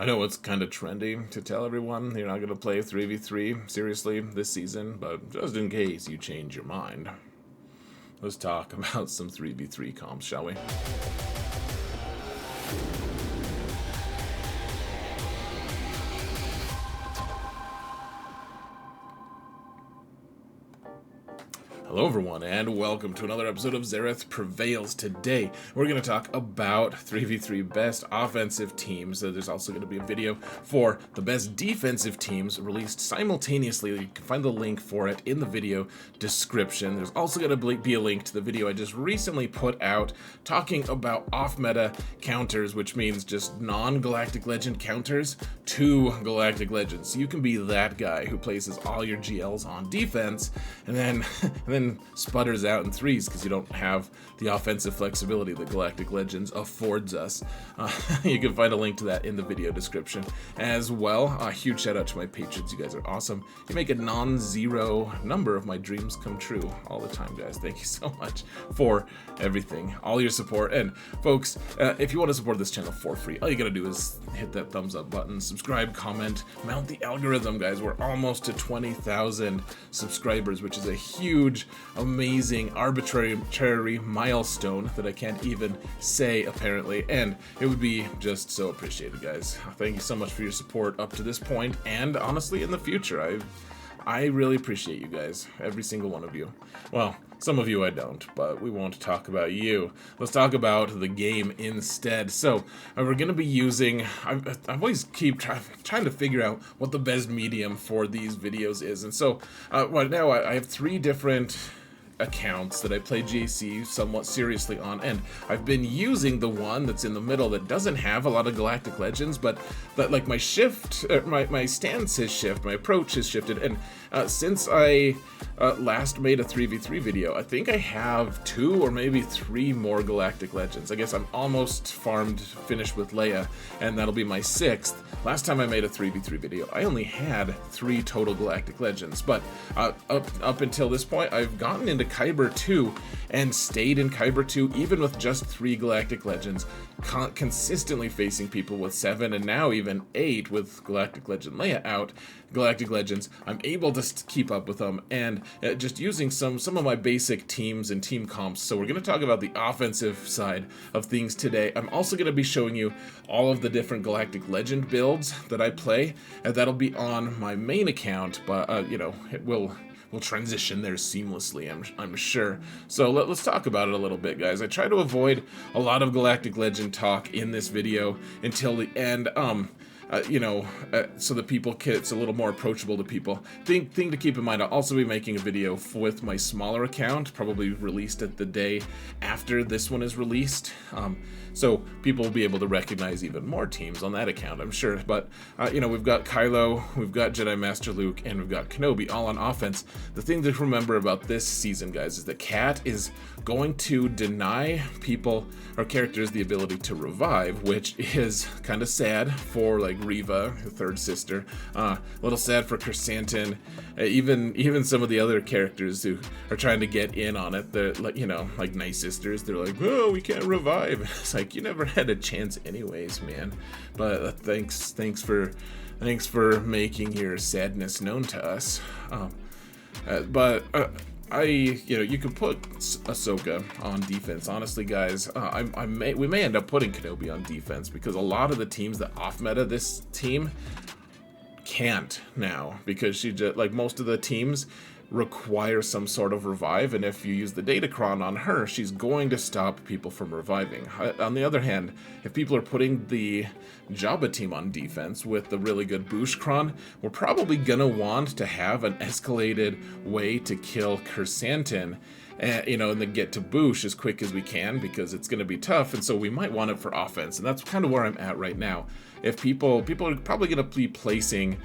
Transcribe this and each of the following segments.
I know it's kind of trendy to tell everyone you're not going to play 3v3 seriously this season, but just in case you change your mind, let's talk about some 3v3 comps, shall we? Hello everyone, and welcome to another episode of Zareth Prevails. Today, we're going to talk about 3v3 best offensive teams. There's also going to be a video for the best defensive teams released simultaneously. You can find the link for it in the video description. There's also going to be a link to the video I just recently put out talking about off-meta counters, which means just non-Galactic Legend counters to Galactic Legends. So you can be that guy who places all your GLs on defense, and then sputters out in threes because you don't have the offensive flexibility that Galactic Legends affords us. You can find a link to that in the video description as well. A huge shout out to my patrons. You guys are awesome. You make a non-zero number of my dreams come true all the time, guys. Thank you so much for everything, all your support. And folks, if you want to support this channel for free, all you gotta do is hit that thumbs up button, subscribe, comment, mount the algorithm, guys. We're almost to 20,000 subscribers, which is a huge, amazing, arbitrary milestone that I can't even say, apparently, and it would be just so appreciated, guys. Thank you so much for your support up to this point, and honestly, in the future. I really appreciate you guys, every single one of you. Well, some of you I don't, but we won't talk about you. Let's talk about the game instead. So, we're going to be using... I always keep trying to figure out what the best medium for these videos is. And so, right now I have 3 different accounts that I play GAC somewhat seriously on, and I've been using the one that's in the middle that doesn't have a lot of Galactic Legends, but that, like, my stance has shifted, my approach has shifted, and since I last made a 3v3 video, I think I have 2 or maybe 3 more Galactic Legends. I guess I'm almost finished with Leia, and that'll be my 6th. Last time I made a 3v3 video, I only had 3 total Galactic Legends, but up until this point, I've gotten into Kyber 2 and stayed in Kyber 2 even with just 3 Galactic Legends, consistently facing people with 7 and now even 8 with Galactic Legend Leia out. Galactic Legends, I'm able to keep up with them, and just using some of my basic teams and team comps. So we're going to talk about the offensive side of things today. I'm also going to be showing you all of the different Galactic Legend builds that I play, and that'll be on my main account, but you know, it will transition there seamlessly, I'm sure. So let's talk about it a little bit, guys. I try to avoid a lot of Galactic Legend talk in this video until the end, so that it's a little more approachable to people. Thing to keep in mind, I'll also be making a video with my smaller account, probably released at the day after this one is released. So people will be able to recognize even more teams on that account, I'm sure. But, we've got Kylo, we've got Jedi Master Luke, and we've got Kenobi all on offense. The thing to remember about this season, guys, is that Cat is going to deny people or characters the ability to revive, which is kind of sad for, like, Reva, her third sister. A little sad for Chrysanthemum. Even some of the other characters who are trying to get in on it. They're like, like Nightsisters. They're like, oh, we can't revive. It's like, you never had a chance anyways, man. But thanks for making your sadness known to us. You could put Ahsoka on defense. Honestly, guys, we may end up putting Kenobi on defense because a lot of the teams that off-meta this team can't now, because she just, like, most of the teams require some sort of revive, and if you use the Datacron on her, she's going to stop people from reviving. On the other hand, if people are putting the Jabba team on defense with the really good Boushh-Cron, we're probably gonna want to have an escalated way to kill Chrysanthemum, and then get to Boushh as quick as we can, because it's gonna be tough, and so we might want it for offense, and that's kind of where I'm at right now. If people are probably gonna be placing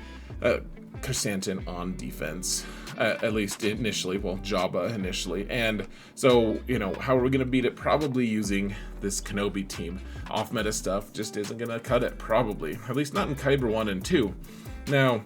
Chrysanthemum on defense, at least initially, well, Jabba initially, and so, how are we gonna beat it? Probably using this Kenobi team. Off-meta stuff just isn't gonna cut it, probably. At least not in Kyber 1 and 2. Now,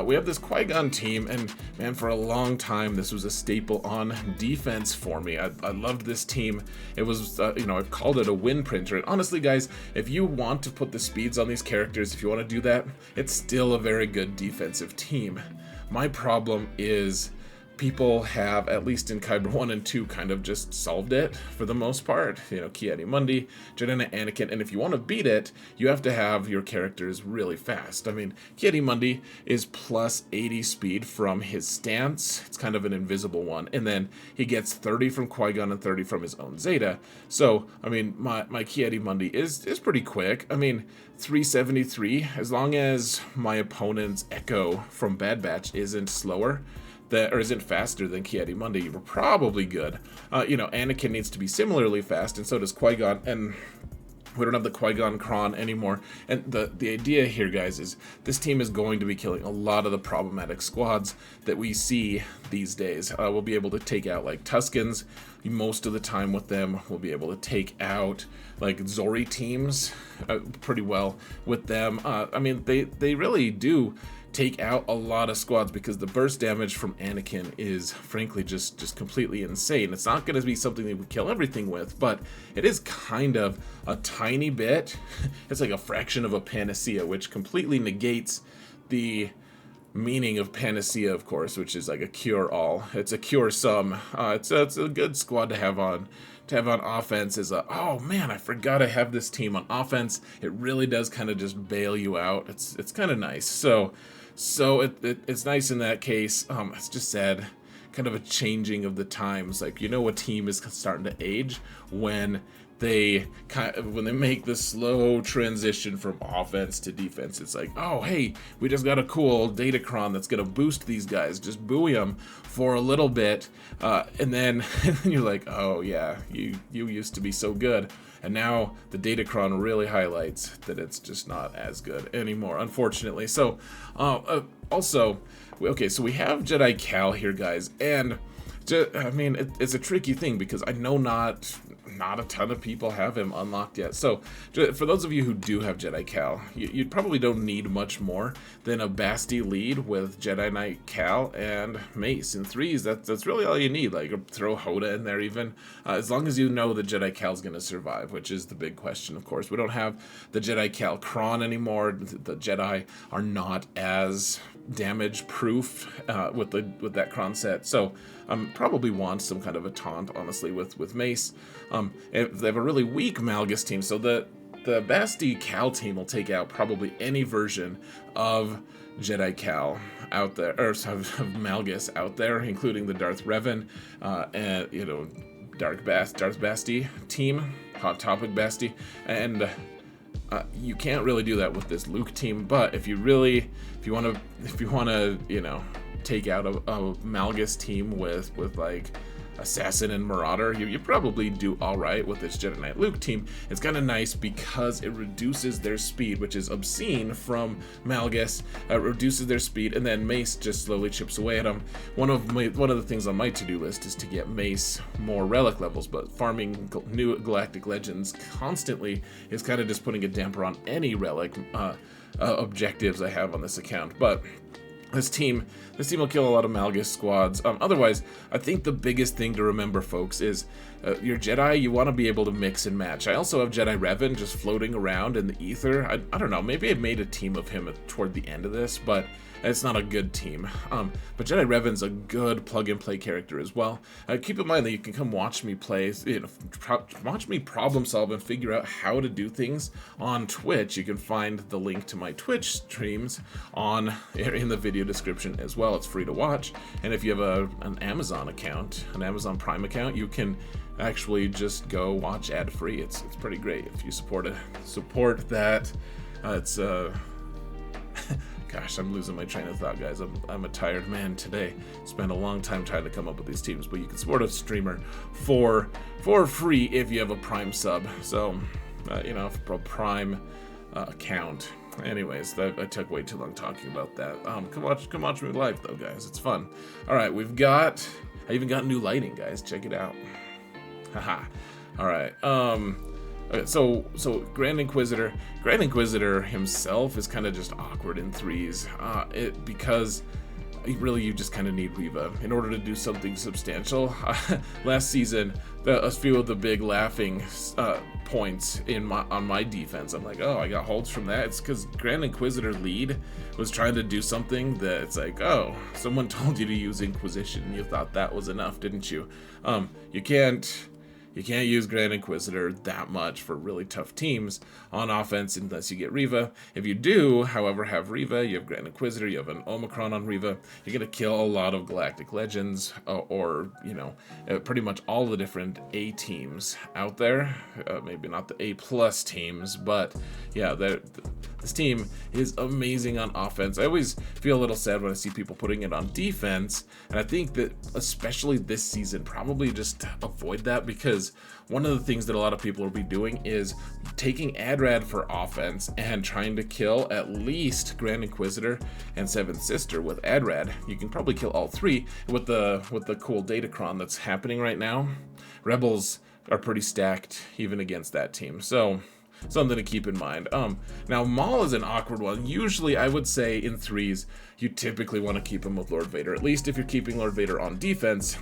we have this Qui-Gon team, and man, for a long time this was a staple on defense for me. I loved this team. It was, you know, I've called it a win printer. And honestly, guys, if you want to put the speeds on these characters, if you want to do that, it's still a very good defensive team. My problem is people have, at least in Kyber 1 and 2, kind of just solved it for the most part. You know, Qui-Gon, Jedi, Anakin, and if you want to beat it, you have to have your characters really fast. I mean, Qui-Gon is plus 80 speed from his stance. It's kind of an invisible one. And then he gets 30 from Qui-Gon and 30 from his own Zeta. So, I mean, my Qui-Gon is pretty quick. I mean, 373, as long as my opponent's Echo from Bad Batch isn't slower, or isn't faster than Qui-Gon, you're probably good. You know, Anakin needs to be similarly fast, and so does Qui-Gon, and we don't have the Qui-Gon Cron anymore. And the idea here, guys, is this team is going to be killing a lot of the problematic squads that we see these days. We'll be able to take out, like, Tuskens most of the time with them. We'll be able to take out, like, Zori teams pretty well with them. I mean, they really do take out a lot of squads because the burst damage from Anakin is frankly just completely insane. It's not going to be something that we kill everything with, but it is kind of a tiny bit. It's like a fraction of a panacea, which completely negates the meaning of panacea, of course, which is like a cure-all. It's a cure-sum. It's a good squad to have on offense. Is oh man, I forgot I have this team on offense. It really does kind of just bail you out. It's kind of nice. So it's nice in that case. It's just sad, kind of a changing of the times. Like, you know, a team is starting to age when they make the slow transition from offense to defense. It's like, oh hey, we just got a cool Datacron that's gonna boost these guys. Just buoy them for a little bit, and then you're like, oh yeah, you used to be so good. And now the Datacron really highlights that it's just not as good anymore, unfortunately. So, also, okay, so we have Jedi Cal here, guys, and I mean, it's a tricky thing because I know not a ton of people have him unlocked yet. So for those of you who do have Jedi Cal, you probably don't need much more than a Basti lead with Jedi Knight Cal and Mace in 3s. That's really all you need. Like, throw Hoda in there even, as long as you know that Jedi Cal's going to survive, which is the big question, of course. We don't have the Jedi Cal Cron anymore. The Jedi are not as damage proof with that Cron set, so probably want some kind of a taunt, honestly, with Mace. If they have a really weak Malgus team, so the Basti Cal team will take out probably any version of Jedi Cal out there, or of Malgus out there, including the Darth Revan, and, you know, Darth Basti team, Hot Topic Basti, and you can't really do that with this Luke team. But if you want to, you know, take out a Malgus team with like Assassin and Marauder, you probably do all right with this Jedi Knight Luke team. It's kind of nice because it reduces their speed, which is obscene from Malgus. Reduces their speed, and then Mace just slowly chips away at them. One of the things on my to-do list is to get Mace more relic levels, but farming new Galactic Legends constantly is kind of just putting a damper on any relic objectives I have on this account. But This team will kill a lot of Malgus squads. Otherwise, I think the biggest thing to remember, folks, is your Jedi, you want to be able to mix and match. I also have Jedi Revan just floating around in the ether. I don't know, maybe I made a team of him toward the end of this, but it's not a good team. But Jedi Revan's a good plug-and-play character as well. Keep in mind that you can come watch me play, watch me problem solve and figure out how to do things on Twitch. You can find the link to my Twitch streams in the video description as well. It's free to watch. And if you have an Amazon account, an Amazon Prime account, you can actually just go watch ad-free. It's pretty great if you support that. Gosh, I'm losing my train of thought, guys. I'm a tired man today. Spent a long time trying to come up with these teams, but you can support a streamer for free if you have a Prime sub. So, you know, a Prime account. Anyways, I took way too long talking about that. Come watch me live though, guys. It's fun. All right, I even got new lighting, guys. Check it out. Haha. All right. Okay, so Grand Inquisitor himself is kind of just awkward in threes, because really you just kind of need Reva in order to do something substantial. Last season, a few of the big laughing points on my defense, I'm like, oh, I got holds from that. It's because Grand Inquisitor lead was trying to do something that it's like, oh, someone told you to use Inquisition. You thought that was enough, didn't you? You can't use Grand Inquisitor that much for really tough teams on offense unless you get Reva. If you do, however, have Reva, you have Grand Inquisitor, you have an Omicron on Reva, you're going to kill a lot of Galactic Legends, or, you know, pretty much all the different A teams out there. Maybe not the A+ teams, but yeah, this team is amazing on offense. I always feel a little sad when I see people putting it on defense, and I think that especially this season, probably just avoid that, because one of the things that a lot of people will be doing is taking Adrad for offense and trying to kill at least Grand Inquisitor and Seventh Sister with Adrad. You can probably kill all three with the cool Datacron that's happening right now. Rebels are pretty stacked even against that team, so something to keep in mind. Now Maul is an awkward one. Usually I would say in threes you typically want to keep him with Lord Vader. At least if you're keeping Lord Vader on defense,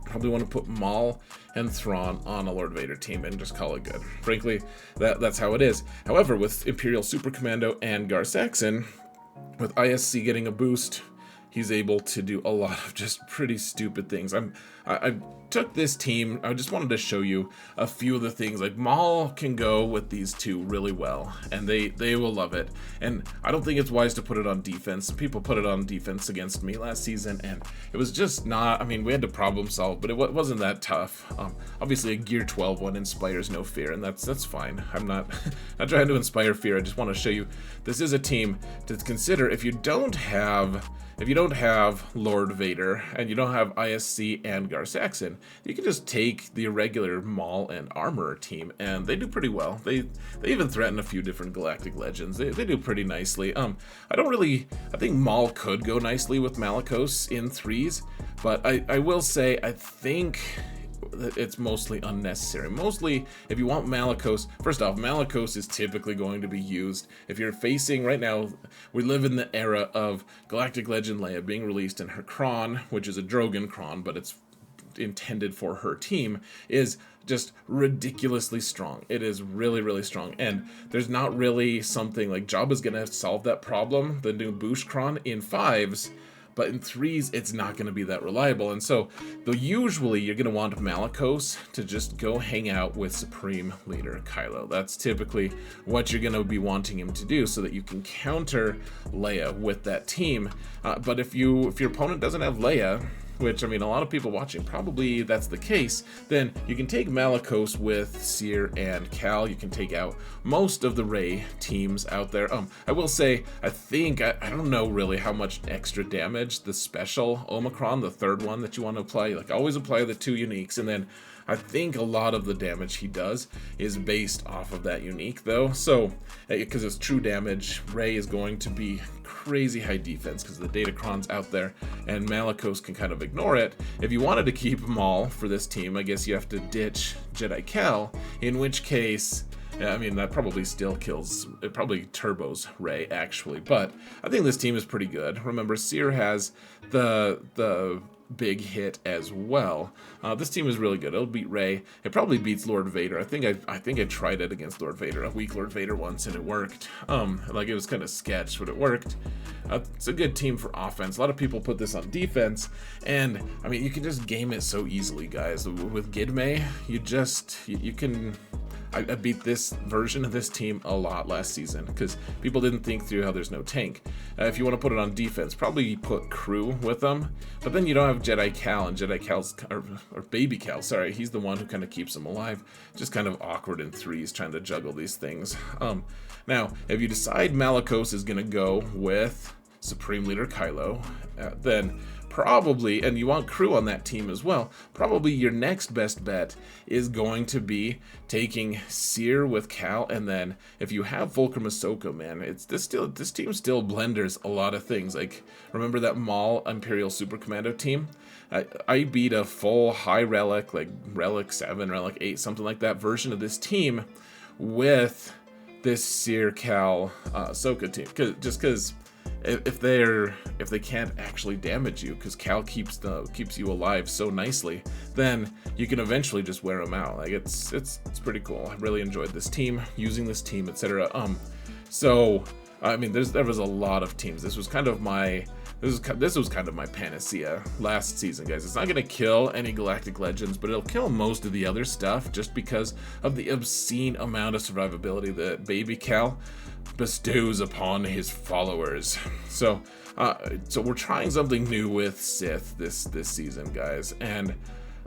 probably want to put Maul and Thrawn on a Lord Vader team and just call it good. Frankly, that's how it is. However, with Imperial Super Commando and Gar Saxon, with ISC getting a boost, he's able to do a lot of just pretty stupid things. I took this team, I just wanted to show you a few of the things. Like Maul can go with these two really well, and they will love it. And I don't think it's wise to put it on defense. Some people put it on defense against me last season, and it was just not, I mean, we had to problem solve, but it wasn't that tough. Obviously a Gear 12 one inspires no fear, and that's fine. I'm not trying to inspire fear. I just want to show you this is a team to consider if you don't have Lord Vader and you don't have ISC and Gar Saxon, you can just take the irregular Maul and Armorer team, and they do pretty well. They even threaten a few different Galactic Legends. They do pretty nicely. I think Maul could go nicely with Malicos in threes, but I will say I think it's mostly unnecessary. Mostly, if you want Malicos, first off, Malicos is typically going to be used if you're facing, right now, we live in the era of Galactic Legend Leia being released, and her Cron, which is a Drogon Cron, but it's intended for her team, is just ridiculously strong. It is really, really strong, and there's not really something like Jabba's gonna solve that problem, the new Boosh Cron, in fives. But in threes, it's not going to be that reliable. And so, though usually you're going to want Malicos to just go hang out with Supreme Leader Kylo. That's typically what you're going to be wanting him to do so that you can counter Leia with that team. But if your opponent doesn't have Leia, which, I mean, a lot of people watching, probably that's the case, then you can take Malicos with Seer and Cal. You can take out most of the Rey teams out there. I will say, I don't know really how much extra damage the special Omicron, the third one that you want to apply, like always apply the 2 uniques, and then I think a lot of the damage he does is based off of that unique, though. So, because it's true damage, Rey is going to be crazy high defense because the Datacron's out there, and Malicos can kind of ignore it. If you wanted to keep Maul for this team, I guess you have to ditch Jedi Cal, in which case, I mean, that probably still kills, it probably turbos Rey, actually, but I think this team is pretty good. Remember, Seer has the big hit as well. This team is really good. It'll beat Rey. It probably beats Lord Vader. I think I tried it against Lord Vader, a weak Lord Vader once, and it worked. Like it was kind of sketch, but it worked. It's a good team for offense. A lot of people put this on defense, and I mean, you can just game it so easily, guys. With Gidme, you can. I beat this version of this team a lot last season because people didn't think through how there's no tank. If you want to put it on defense, probably put Crew with them, but then you don't have Jedi Cal, and Jedi Cal's, or Baby Cal, sorry, he's the one who kind of keeps them alive. Just kind of awkward in threes trying to juggle these things. Now, if you decide Malicos is going to go with Supreme Leader Kylo, then probably, and you want Crew on that team as well, probably your next best bet is going to be taking Seer with Cal, and then if you have Fulcrum Ahsoka, man, this team still blenders a lot of things. Like, remember that Maul Imperial Super Commando team? I beat a full high relic, like relic 7, relic 8, something like that version of this team with this Seer Cal Ahsoka team, because if they can't actually damage you, because Cal keeps you alive so nicely, then you can eventually just wear them out. Like it's pretty cool. I really enjoyed this team, using this team, etc. So I mean, there was a lot of teams. This was kind of my panacea last season, guys. It's not gonna kill any Galactic Legends, but it'll kill most of the other stuff just because of the obscene amount of survivability that Baby Cal bestows upon his followers. So we're trying something new with Sith this season, guys. And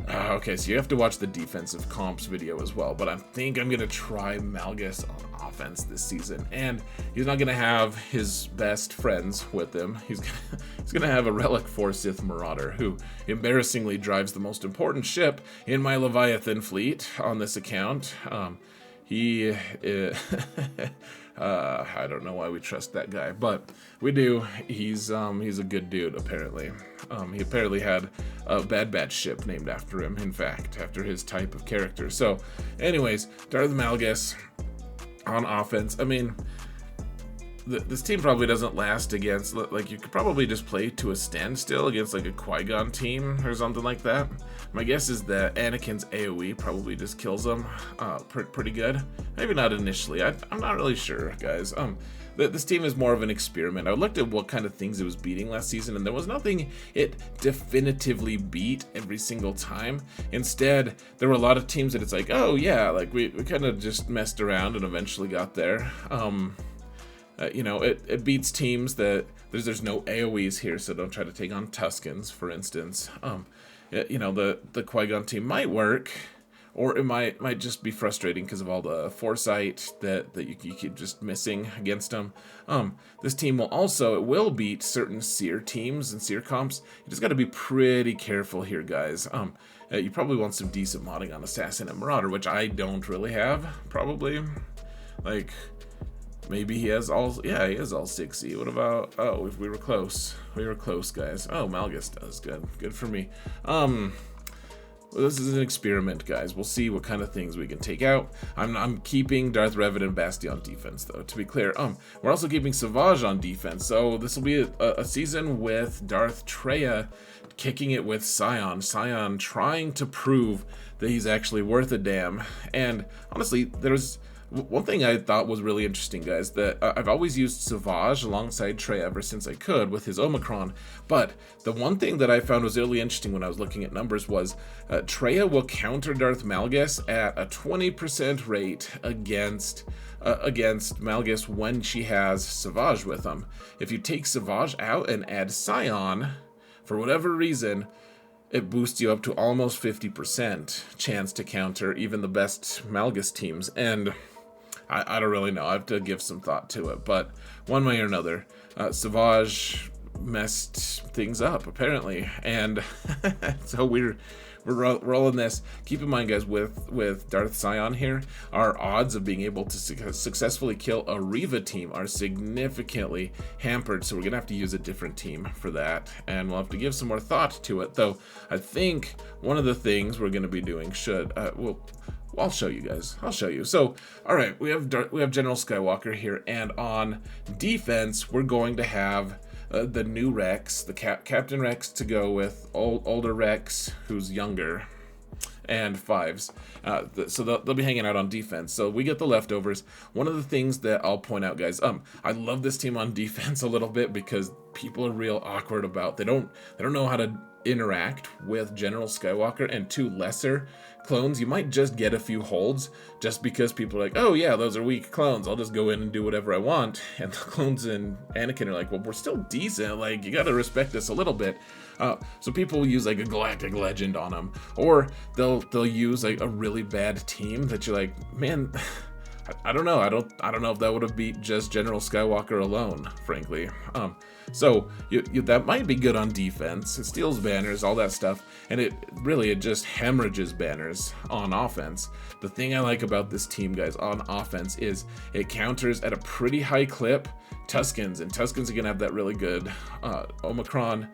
okay, so you have to watch the defensive comps video as well, but I think I'm gonna try Malgus on offense this season, and he's not gonna have his best friends with him. He's gonna have a Relic 4 Sith Marauder who embarrassingly drives the most important ship in my Leviathan fleet on this account. I don't know why we trust that guy, but we do. He's a good dude, apparently. He apparently had a Bad Batch ship named after him, in fact, after his type of character. So, anyways, Darth Malgus on offense. I mean, this team probably doesn't last against, like, you could probably just play to a standstill against, like, a Qui-Gon team or something like that. My guess is that Anakin's AoE probably just kills them pretty good. Maybe not initially. I'm not really sure, guys. This team is more of an experiment. I looked at what kind of things it was beating last season, and there was nothing it definitively beat every single time. Instead, there were a lot of teams that it's like, oh yeah, like we kind of just messed around and eventually got there. You know, it beats teams that there's no AoEs here, so don't try to take on Tuskens, for instance. You know, the Qui-Gon team might work, or it might just be frustrating because of all the foresight that you keep just missing against them. This team will beat certain Seer teams and Seer comps. You just got to be pretty careful here, guys. You probably want some decent modding on Assassin and Marauder, which I don't really have, probably. Like, maybe he has all 60. What about, oh, if we were close. We were close, guys. Oh, Malgus does. Good for me. Well, this is an experiment, guys. We'll see what kind of things we can take out. I'm keeping Darth Revan and Basti on defense, though, to be clear. We're also keeping Savage on defense, so this will be a season with Darth Traya kicking it with Sion. Sion trying to prove that he's actually worth a damn. And honestly, there's one thing I thought was really interesting, guys, that I've always used Savage alongside Trey ever since I could with his Omicron, but the one thing that I found was really interesting when I was looking at numbers was Traya will counter Darth Malgus at a 20% rate against Malgus when she has Savage with him. If you take Savage out and add Sion, for whatever reason, it boosts you up to almost 50% chance to counter even the best Malgus teams, and I don't really know. I have to give some thought to it, but one way or another, Savage messed things up apparently, and so we're rolling this. Keep in mind, guys, with Darth Sion here, our odds of being able to successfully kill a Reva team are significantly hampered, so we're gonna have to use a different team for that, and we'll have to give some more thought to it. Though I think one of the things we're gonna be doing I'll show you guys. I'll show you. So, all right, we have General Skywalker here, and on defense, we're going to have the new Rex, the Captain Rex, to go with older Rex, who's younger, and Fives. So they'll be hanging out on defense. So we get the leftovers. One of the things that I'll point out, guys, I love this team on defense a little bit because people are real awkward about. They don't know how to interact with General Skywalker and two lesser clones. You might just get a few holds just because people are like, oh yeah, those are weak clones, I'll just go in and do whatever I want. And the clones in Anakin are like, well, we're still decent, like, you gotta respect us a little bit. So people will use like a Galactic Legend on them, or they'll use like a really bad team that you're like, man, I don't know. I don't know if that would have beat just General Skywalker alone, frankly. So that might be good on defense. It steals banners, all that stuff, and it just hemorrhages banners on offense. The thing I like about this team, guys, on offense is it counters at a pretty high clip Tuskens, and Tuskens are gonna have that really good Datacron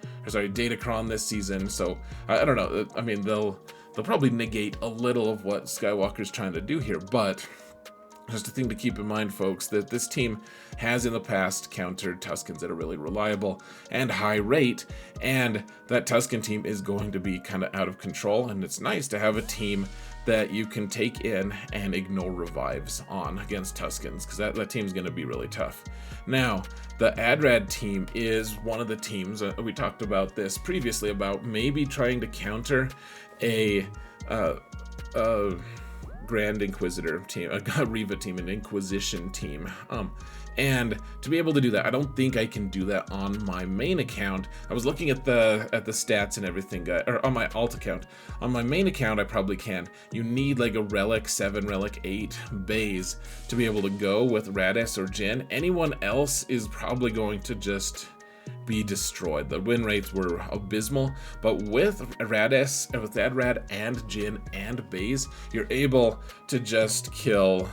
this season. So I don't know. I mean, they'll probably negate a little of what Skywalker's trying to do here, but Just a thing to keep in mind, folks, that this team has in the past countered Tuskens at a really reliable and high rate, and that Tusken team is going to be kind of out of control, and it's nice to have a team that you can take in and ignore revives on against Tuskens, because that team's going to be really tough. Now, the Adrad team is one of the teams, we talked about this previously, about maybe trying to counter a Grand Inquisitor team, a Reva team, an Inquisition team. And to be able to do that, I don't think I can do that on my main account. I was looking at the stats and everything, or on my alt account. On my main account, I probably can. You need like a Relic 7, Relic 8 bays to be able to go with Radis or Jinn. Anyone else is probably going to just be destroyed. The win rates were abysmal, but with Radis, with Adrad and Jinn and bays, you're able to just kill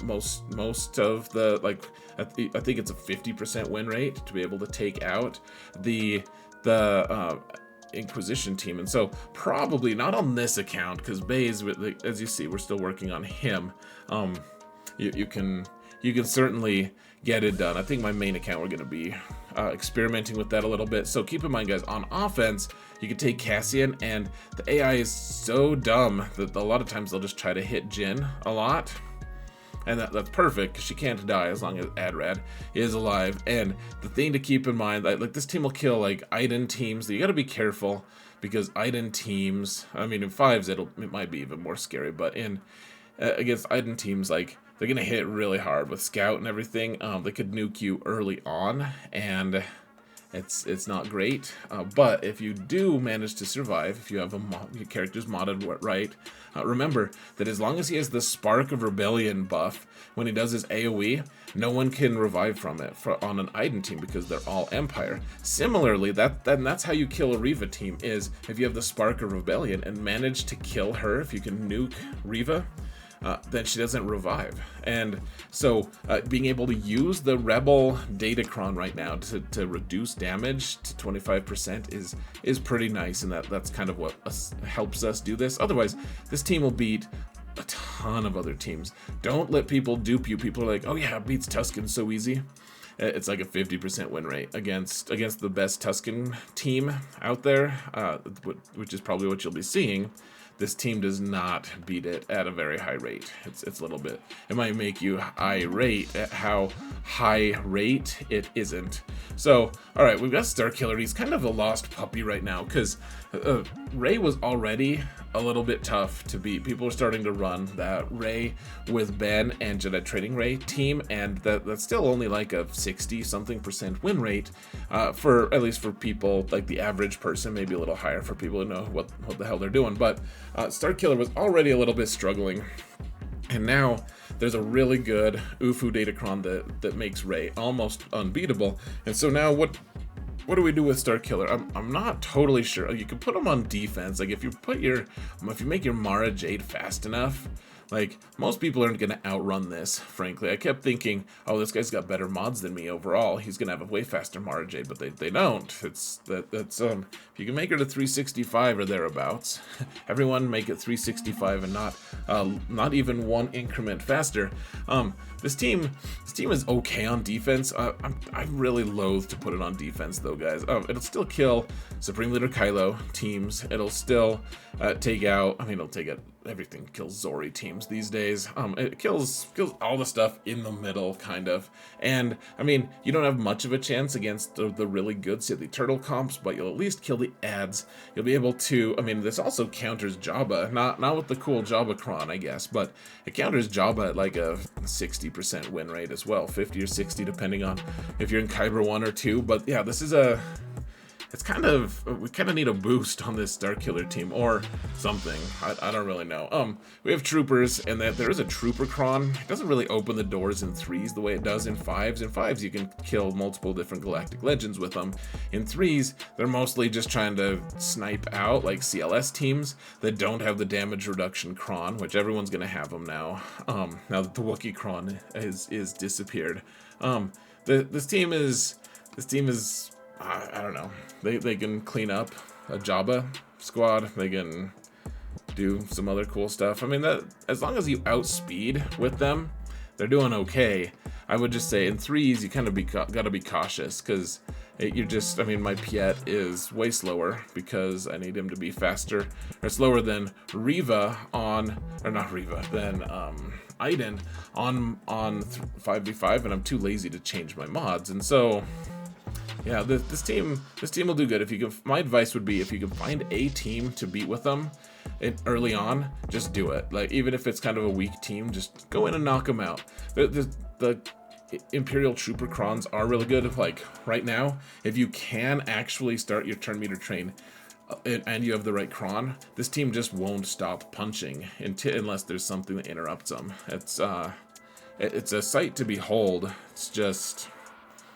most of the, like, I think it's a 50% win rate to be able to take out the Inquisition team. And so probably not on this account, because bays, as you see, we're still working on him. You can certainly get it done. I think my main account, we're going to be experimenting with that a little bit. So keep in mind, guys, on offense, you can take Cassian, and the AI is so dumb that a lot of times they'll just try to hit Jinn a lot. And that's perfect, because she can't die as long as Adrad is alive. And the thing to keep in mind, like this team will kill like Iden teams. You got to be careful, because Iden teams, I mean, in 5s it might be even more scary, but in against Iden teams, like, they're gonna hit really hard with Scout and everything. They could nuke you early on, and it's not great. But if you do manage to survive, if you have your character's modded right, remember that as long as he has the Spark of Rebellion buff, when he does his AoE, no one can revive from it on an Iden team, because they're all Empire. Similarly, that's how you kill a Reva team, is if you have the Spark of Rebellion and manage to kill her, if you can nuke Reva, then she doesn't revive. And so being able to use the Rebel Datacron right now to reduce damage to 25% is pretty nice, and that's kind of what helps us do this. Otherwise, this team will beat a ton of other teams. Don't let people dupe you. People are like, oh yeah, it beats Tusken so easy. It's like a 50% win rate against the best Tusken team out there, which is probably what you'll be seeing. This team does not beat it at a very high rate. It's a little bit, it might make you irate at how high rate it isn't. So, all right, we've got Starkiller. He's kind of a lost puppy right now, because Ray was already a little bit tough to beat. People are starting to run that Ray with Ben and Jedi Training Ray team, and that's still only like a 60-something% win rate, for at least for people like the average person, maybe a little higher for people who know what the hell they're doing. But Starkiller was already a little bit struggling, and now there's a really good UFU Datacron that makes Ray almost unbeatable. And so now what do we do with Starkiller? I'm not totally sure. You can put him on defense. Like if you make your Mara Jade fast enough, like, most people aren't going to outrun this, frankly. I kept thinking, oh, this guy's got better mods than me overall. He's going to have a way faster Mara Jade, but they don't. That's if you can make her to 365 or thereabouts, everyone make it 365 and not even one increment faster. This team is okay on defense. I'm really loath to put it on defense, though, guys. It'll still kill Supreme Leader Kylo teams. It'll still take out everything. Kills Zori teams these days. It kills all the stuff in the middle, kind of. And I mean, you don't have much of a chance against the really good Sith Turtle comps, but you'll at least kill the ads. You'll be able to. I mean, this also counters Jabba, not with the cool Jabba Cron, I guess, but it counters Jabba at like a 60% win rate as well, 50 or 60 depending on if you're in Kyber 1 or 2. But yeah, this is we kind of need a boost on this Starkiller team or something. I don't really know. We have troopers, and there is a trooper cron. It doesn't really open the doors in 3s the way it does in 5s. In 5s, you can kill multiple different galactic legends with them. In 3s, they're mostly just trying to snipe out like CLS teams that don't have the damage reduction cron, which everyone's gonna have them now. Now that the Wookiee cron is disappeared. This team is. I don't know. They can clean up a Jabba squad. They can do some other cool stuff. I mean, that as long as you outspeed with them, they're doing okay. I would just say in threes, you kind of gotta be cautious, because you're just, I mean, my Piet is way slower because I need him to be faster, or slower than Reva on, or not Reva, than Iden on 5v5, and I'm too lazy to change my mods, and so yeah, this team will do good. If you can, my advice would be, if you can find a team to beat with them early on, just do it. Like, even if it's kind of a weak team, just go in and knock them out. The Imperial Trooper Crons are really good. Like right now, if you can actually start your turn meter train and you have the right Cron, this team just won't stop punching unless there's something that interrupts them. It's a sight to behold. It's just,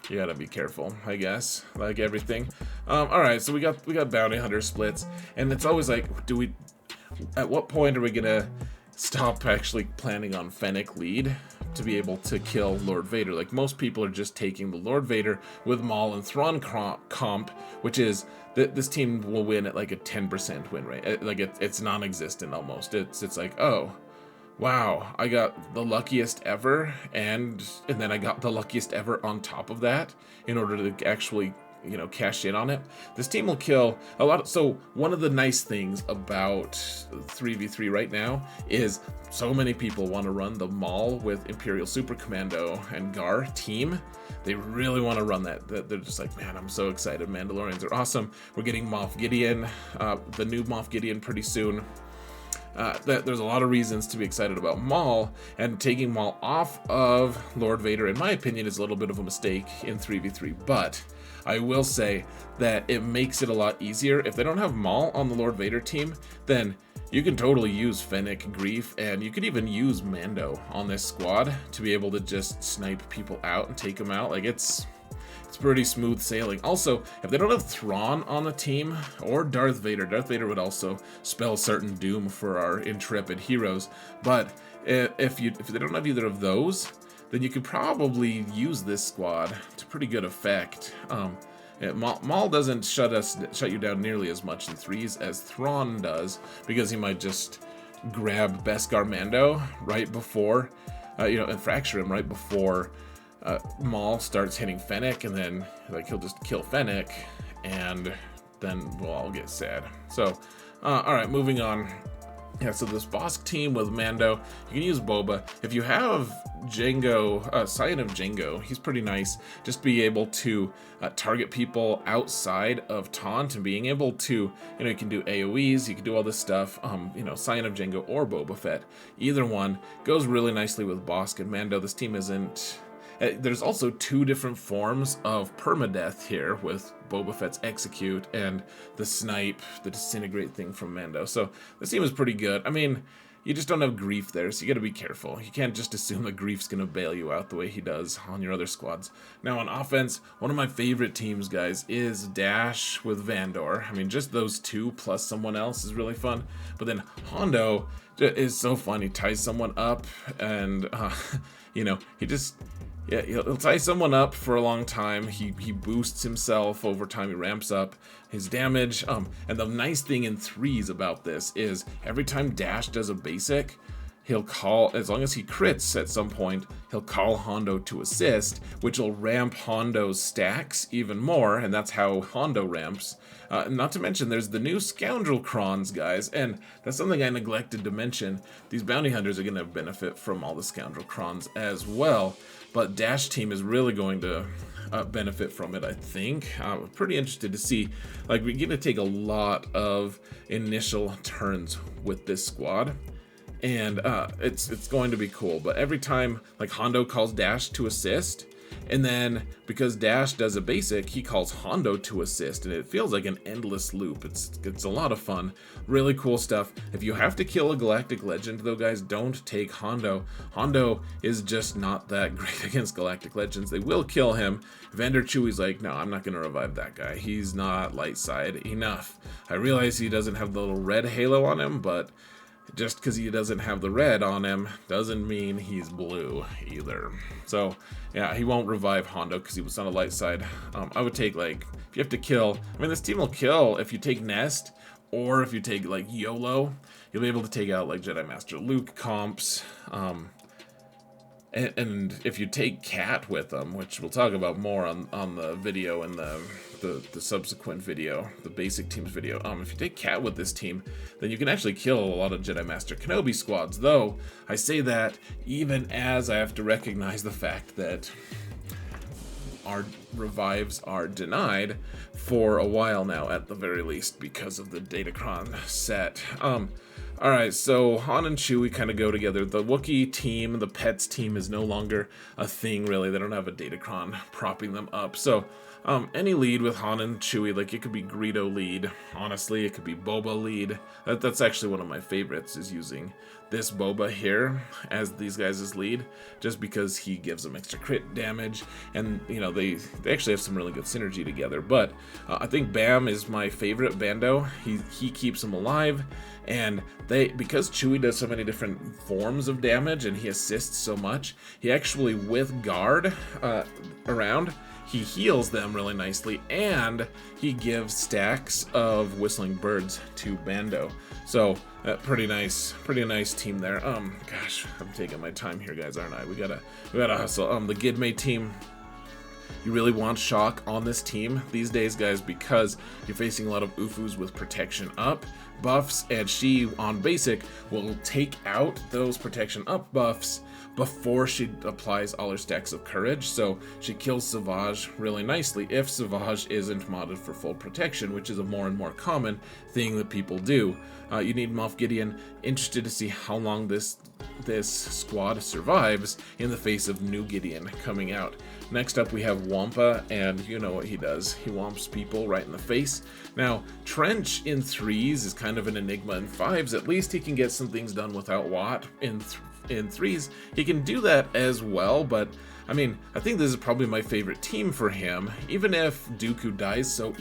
you gotta be careful, I guess, like everything. All right, so we got bounty hunter splits, and it's always like, at what point are we gonna stop actually planning on Fennec lead to be able to kill Lord Vader? Like, most people are just taking the Lord Vader with Maul and Thrawn comp, which is this team will win at like a 10% win rate. Like, it's non-existent almost. It's like, oh, wow, I got the luckiest ever, and then I got the luckiest ever on top of that in order to actually, you know, cash in on it. This team will kill a lot. So one of the nice things about 3v3 right now is so many people want to run the Maul with Imperial Super Commando and Gar team. They really want to run that. They're just like, man, I'm so excited. Mandalorians are awesome. We're getting Moff Gideon, the new Moff Gideon, pretty soon. There's a lot of reasons to be excited about Maul, and taking Maul off of Lord Vader, in my opinion, is a little bit of a mistake in 3v3, but I will say that it makes it a lot easier. If they don't have Maul on the Lord Vader team, then you can totally use Fennec, Grief, and you could even use Mando on this squad to be able to just snipe people out and take them out. Like, it's pretty smooth sailing. Also, if they don't have Thrawn on the team, or Darth Vader would also spell certain doom for our intrepid heroes. But if they don't have either of those, then you could probably use this squad to pretty good effect. Maul doesn't shut you down nearly as much in threes as Thrawn does, because he might just grab Beskar Mando right before, and fracture him right before Maul starts hitting Fennec, and then like he'll just kill Fennec, and then we'll all get sad. So, all right, moving on. Yeah, so this Bosk team with Mando, you can use Boba. If you have Jango, Scion of Jango, he's pretty nice. Just be able to target people outside of taunt, and being able to, you can do AoEs, you can do all this stuff. Scion of Jango or Boba Fett, either one goes really nicely with Bosk and Mando. This team isn't. There's also two different forms of permadeath here with Boba Fett's Execute and the Snipe, the Disintegrate thing from Mando. So this team is pretty good. I mean, you just don't have Grief there, so you gotta be careful. You can't just assume that Grief's gonna bail you out the way he does on your other squads. Now on offense, one of my favorite teams, guys, is Dash with Vandor. I mean, just those two plus someone else is really fun. But then Hondo is so fun. He ties someone up, and he just... Yeah, he'll tie someone up for a long time. He boosts himself over time. He ramps up his damage. And the nice thing in threes about this is every time Dash does a basic, he'll call, as long as he crits at some point, he'll call Hondo to assist, which will ramp Hondo's stacks even more, and that's how Hondo ramps. Not to mention, there's the new Scoundrel Crons, guys, and that's something I neglected to mention. These bounty hunters are going to benefit from all the Scoundrel Crons as well, but Dash team is really going to benefit from it, I think. I'm pretty interested to see. Like, we're going to take a lot of initial turns with this squad, and it's going to be cool. But every time, like, Hondo calls Dash to assist, and then because Dash does a basic, he calls Hondo to assist, and it feels like an endless loop. It's a lot of fun, really cool stuff. If you have to kill a Galactic Legend, though, guys, don't take Hondo. Hondo is just not that great against Galactic Legends. They will kill him. Vander Chewie's like, no, I'm not gonna revive that guy. He's not light side enough. I realize he doesn't have the little red halo on him, but just because he doesn't have the red on him doesn't mean he's blue either. So yeah, he won't revive Hondo because he was on a light side. I would take, like, if you have to kill, I mean, this team will kill if you take Nest, or if you take, like, YOLO. you'll be able to take out like Jedi Master Luke comps. And if you take Cat with them, which we'll talk about more on the video and the subsequent video, the basic teams video, if you take Cat with this team, then you can actually kill a lot of Jedi Master Kenobi squads, though I say that even as I have to recognize the fact that our revives are denied for a while now, at the very least, because of the Datacron set. Alright, so Han and Chewie kind of go together. The Wookiee team, the Pets team, is no longer a thing, really. They don't have a Datacron propping them up. So, any lead with Han and Chewie, like, it could be Greedo lead. Honestly, it could be Boba lead. That's actually one of my favorites, is using this Boba here as these guys' lead, just because he gives them extra crit damage, and, you know, they actually have some really good synergy together. But I think Bam is my favorite Bando. He keeps them alive, and because Chewie does so many different forms of damage and he assists so much, he actually, with guard around, he heals them really nicely, and he gives stacks of whistling birds to Bando. So pretty nice team there. Gosh, I'm taking my time here, guys, aren't I? We gotta hustle. The Gidme team. You really want shock on this team these days, guys, because you're facing a lot of Ufus with protection up buffs, and she, on basic, will take out those protection up buffs before she applies all her stacks of courage, so she kills Savage really nicely if Savage isn't modded for full protection, which is a more and more common thing that people do. You need Moff Gideon. Interested to see how long this squad survives in the face of new Gideon coming out. Next up we have Wampa, and you know what he does. He womps people right in the face. Now, Trench in 3s is kind of an enigma. In 5s, at least he can get some things done without Watt. In 3s, he can do that as well, but I mean, I think this is probably my favorite team for him, even if Dooku dies so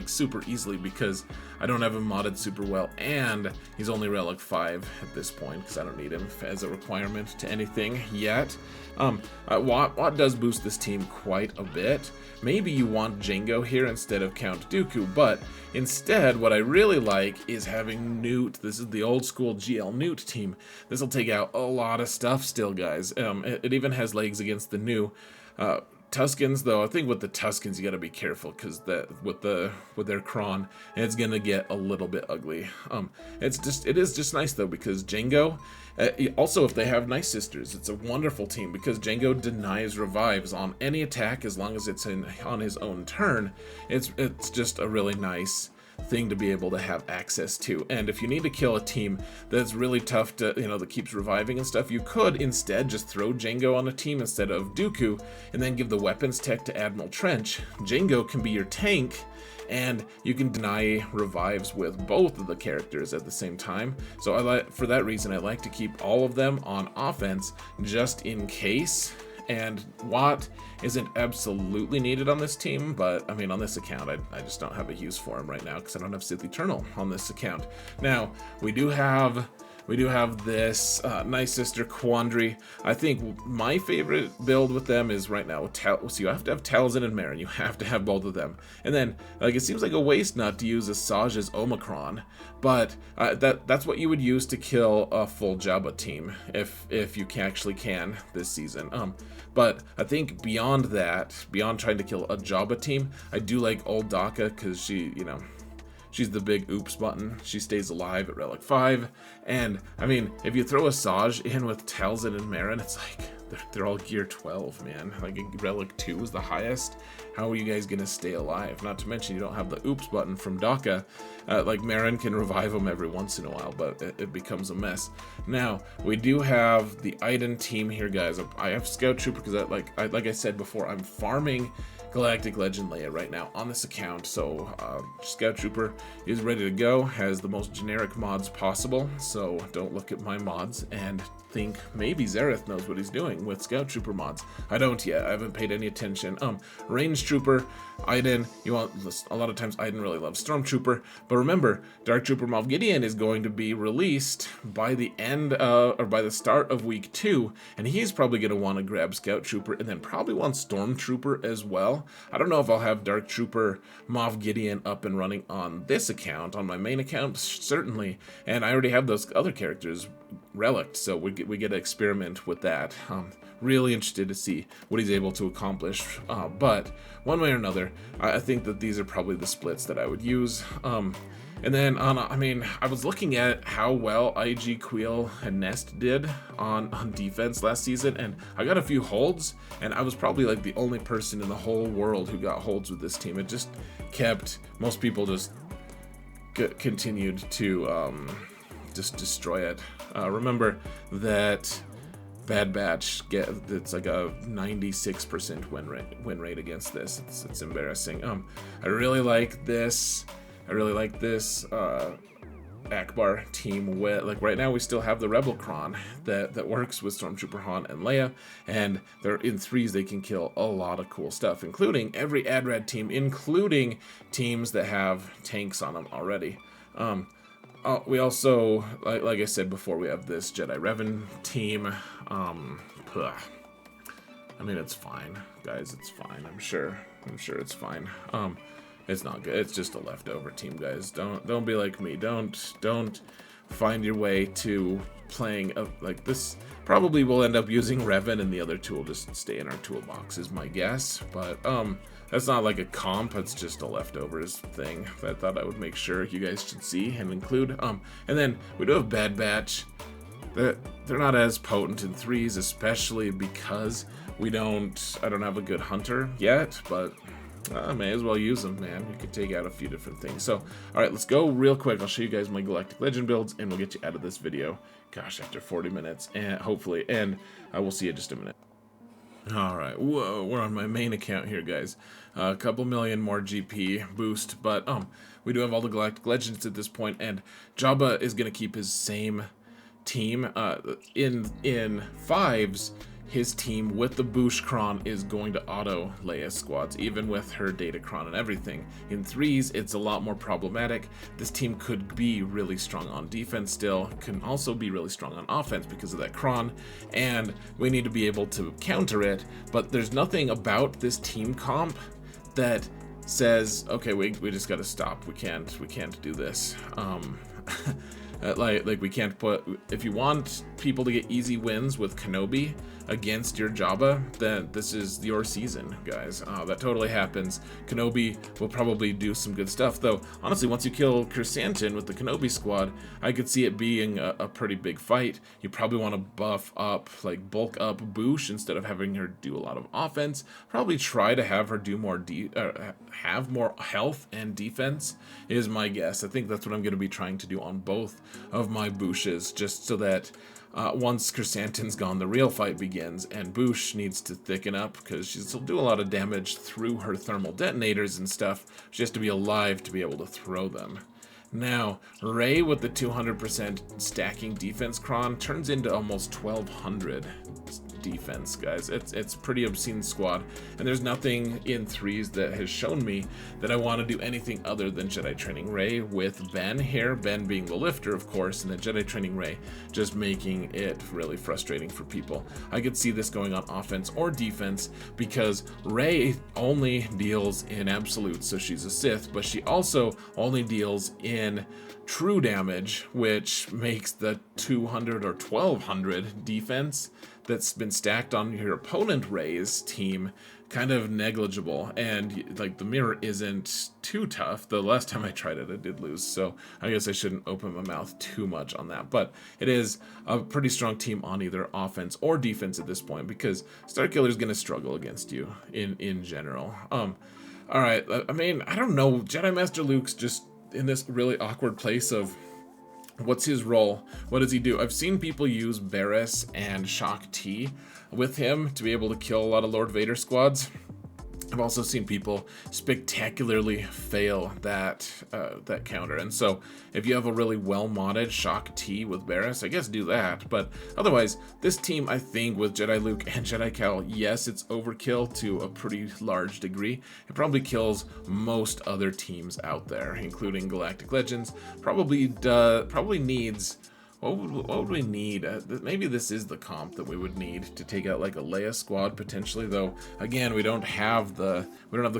super easily, because I don't have him modded super well, and he's only Relic 5 at this point, because I don't need him as a requirement to anything yet. Watt does boost this team quite a bit. Maybe you want Jango here instead of Count Dooku, but instead, what I really like is having Newt. This is the old school GL Newt team. This will take out a lot of stuff still, guys. It even has legs against the new Tuskens, though. I think with the Tuskens you gotta be careful, because with their Cron, it's gonna get a little bit ugly. It is just nice though, because Jango, also if they have Nightsisters, it's a wonderful team, because Jango denies revives on any attack as long as it's on his own turn. It's just a really nice thing to be able to have access to. And if you need to kill a team that's really tough to, that keeps reviving and stuff, you could instead just throw Jango on a team instead of Dooku, and then give the weapons tech to Admiral Trench. Jango can be your tank, and you can deny revives with both of the characters at the same time. So for that reason, I like to keep all of them on offense just in case. And Watt isn't absolutely needed on this team, but I mean, on this account, I just don't have a use for him right now, because I don't have Sith Eternal on this account. Now, we do have this Nice Sister Quandary. I think my favorite build with them is right now, so you have to have Talzin and Marin. You have to have both of them. And then, it seems like a waste not to use Asajj's Omicron, but that's what you would use to kill a full Jabba team, if you actually can this season. But I think beyond that, beyond trying to kill a Jabba team, I do like old Daka, because she, she's the big oops button. She stays alive at Relic 5. And, I mean, if you throw Asajj in with Talzin and Marin, it's like, they're all gear 12, man. Like, Relic 2 is the highest. How are you guys going to stay alive? Not to mention, you don't have the oops button from Daka. Like, Marin can revive them every once in a while, but it becomes a mess. Now, we do have the Iden team here, guys. I have Scout Trooper, because like I said before, I'm farming Galactic Legend Leia right now on this account, so Scout Trooper is ready to go, has the most generic mods possible, so don't look at my mods, and think maybe Zareth knows what he's doing with Scout Trooper mods. I don't yet. I haven't paid any attention. Range Trooper, Iden. You want a lot of times Iden really loves Stormtrooper, but remember, Dark Trooper Moff Gideon is going to be released by the end or by the start of week 2, and he's probably going to want to grab Scout Trooper and then probably want Stormtrooper as well. I don't know if I'll have Dark Trooper Moff Gideon up and running on this account, on my main account, certainly, and I already have those other characters relicked, so we get to experiment with that. Really interested to see what he's able to accomplish, but one way or another, I think that these are probably the splits that I would use. And then I was looking at how well IG, Queel, and Nest did on defense last season, and I got a few holds, and I was probably like the only person in the whole world who got holds with this team. It just kept, most people just continued to just destroy it. Remember that Bad Batch it's like a 96% win rate against this. It's embarrassing. I really like this. Akbar team with, like, right now we still have the Rebel Cron that works with Stormtrooper Han and Leia, and they're in 3s. They can kill a lot of cool stuff, including every Adrad team, including teams that have tanks on them already. We also, like I said before, we have this Jedi Revan team. I mean, it's fine, guys. It's fine. I'm sure it's fine. It's not good. It's just a leftover team, guys. Don't be like me. Don't find your way to playing like this. Probably we'll end up using Revan, and the other two will just stay in our toolbox, is my guess. But that's not like a comp. It's just a leftovers thing that I thought I would make sure you guys should see and include. And then we do have Bad Batch. They're not as potent in 3s, especially because I don't have a good hunter yet, but I may as well use them, man. You can take out a few different things. So, all right, let's go real quick. I'll show you guys my Galactic Legend builds, and we'll get you out of this video. Gosh, after 40 minutes, and hopefully, and I will see you in just a minute. All right, whoa, we're on my main account here, guys. A couple million more GP boost, but we do have all the Galactic Legends at this point, and Jabba is gonna keep his same team. In 5s, his team with the Boosh Cron is going to auto Leia squads, even with her Datacron and everything. In 3s, it's a lot more problematic. This team could be really strong on defense still, can also be really strong on offense because of that Cron, and we need to be able to counter it, but there's nothing about this team comp that says, okay, we just gotta stop. We can't do this. Like we can't put, if you want people to get easy wins with Kenobi against your Jabba, then this is your season, guys. That totally happens. Kenobi will probably do some good stuff, though. Honestly, once you kill Kersantin with the Kenobi squad, I could see it being a pretty big fight. You probably want to buff up, like bulk up Boosh instead of having her do a lot of offense. Probably try to have her do more have more health and defense is my guess. I think that's what I'm going to be trying to do on both of my Booshes, just so that once Kersantin's gone, the real fight begins, and Boosh needs to thicken up because she'll do a lot of damage through her thermal detonators and stuff. She has to be alive to be able to throw them. Now, Rey with the 200% stacking defense Cron turns into almost 1200 defense, guys. It's a pretty obscene squad, and there's nothing in 3s that has shown me that I want to do anything other than Jedi Training Rey with Ben here, Ben being the lifter, of course, and then Jedi Training Rey just making it really frustrating for people. I could see this going on offense or defense because Rey only deals in absolute, so she's a Sith, but she also only deals in true damage, which makes the 200 or 1200 defense that's been stacked on your opponent Rey's team kind of negligible, and like the mirror isn't too tough. The last time I tried it, I did lose, so I guess I shouldn't open my mouth too much on that, but it is a pretty strong team on either offense or defense at this point because Starkiller is going to struggle against you in general. All right, I mean, I don't know, Jedi Master Luke's just in this really awkward place of what's his role? What does he do? I've seen people use Barriss and Shock T with him to be able to kill a lot of Lord Vader squads. I've also seen people spectacularly fail that that counter, and so if you have a really well modded Shock T with Barriss, I guess do that. But otherwise, this team, I think, with Jedi Luke and Jedi Cal, yes, it's overkill to a pretty large degree. It probably kills most other teams out there, including Galactic Legends. Probably needs. What would we need? Maybe this is the comp that we would need to take out like a Leia squad potentially. Though again, we don't have the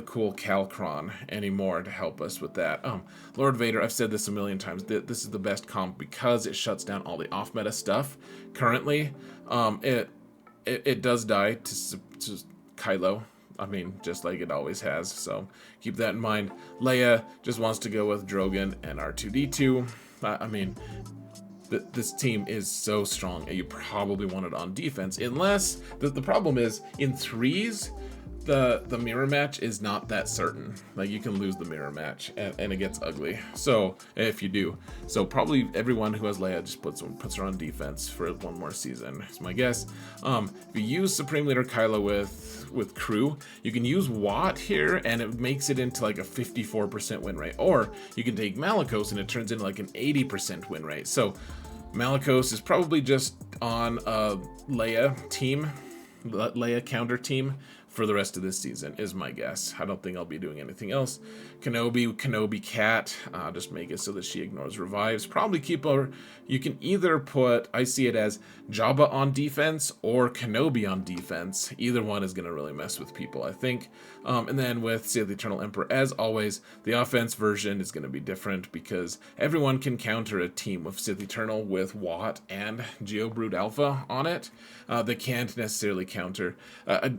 cool Calcron anymore to help us with that. Lord Vader. I've said this a million times. This is the best comp because it shuts down all the off meta stuff. Currently, it does die to Kylo. I mean, just like it always has. So keep that in mind. Leia just wants to go with Drogon and R2D2. I mean. This team is so strong, and you probably want it on defense, unless the problem is in threes, the mirror match is not that certain. Like, you can lose the mirror match, and it gets ugly. So if you do, so probably everyone who has Leia just puts her on defense for one more season. Is my guess. If you use Supreme Leader Kylo with crew, you can use Watt here, and it makes it into like a 54% win rate. Or you can take Malicos, and it turns into like an 80% win rate. So Malicos is probably just on a Leia counter team for the rest of this season, is my guess. I don't think I'll be doing anything else. Kenobi Cat, just make it so that she ignores revives. Probably keep her. You can either put, I see it as Jabba on defense or Kenobi on defense. Either one is going to really mess with people, I think. And then with Sith Eternal Emperor, as always, the offense version is going to be different because everyone can counter a team with Sith Eternal with Watt and Geobrood Alpha on it. They can't necessarily counter.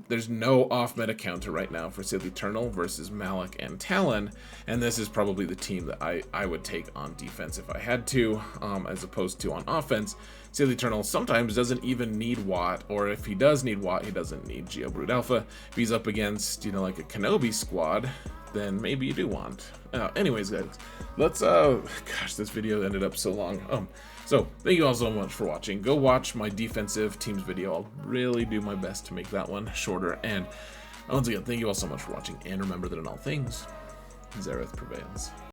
There's no off-meta counter right now for Sith Eternal versus Malak and Talon, and this is probably the team that I would take on defense if I had to, as opposed to on offense. Sith Eternal sometimes doesn't even need Watt, or if he does need Watt, he doesn't need Geobrood Alpha. If he's up against, like a Kenobi squad, then maybe you do want. Anyways, guys, let's, gosh, this video ended up so long. So thank you all so much for watching. Go watch my defensive teams video. I'll really do my best to make that one shorter. And once again, thank you all so much for watching. And remember that in all things, Zereth prevails.